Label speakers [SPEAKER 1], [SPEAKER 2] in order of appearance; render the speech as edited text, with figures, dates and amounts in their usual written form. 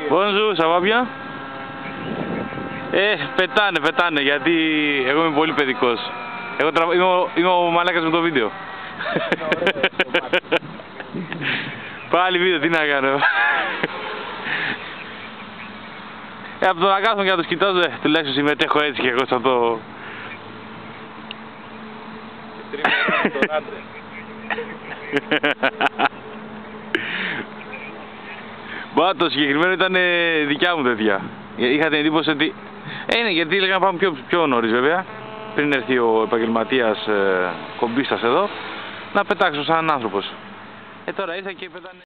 [SPEAKER 1] Bonjour, ça va bien? Πετάνε, γιατί εγώ είμαι πολύ παιδικός. Είμαι ο μαλάκας με το βίντεο. Πάλι βίντεο, τι να κάνω. Από το να κάθομαι και να τους κοιτάζω, τουλάχιστον συμμετέχω έτσι και εγώ σε αυτό. Μπα, το συγκεκριμένο ήταν δικιά μου τέτοια. Είχα την εντύπωση ότι... είναι γιατί έλεγα να πάμε πιο νωρίς βέβαια, πριν έρθει ο επαγγελματίας κομπίστας εδώ, να πετάξω σαν άνθρωπος. Τώρα ήρθα και πετάνε...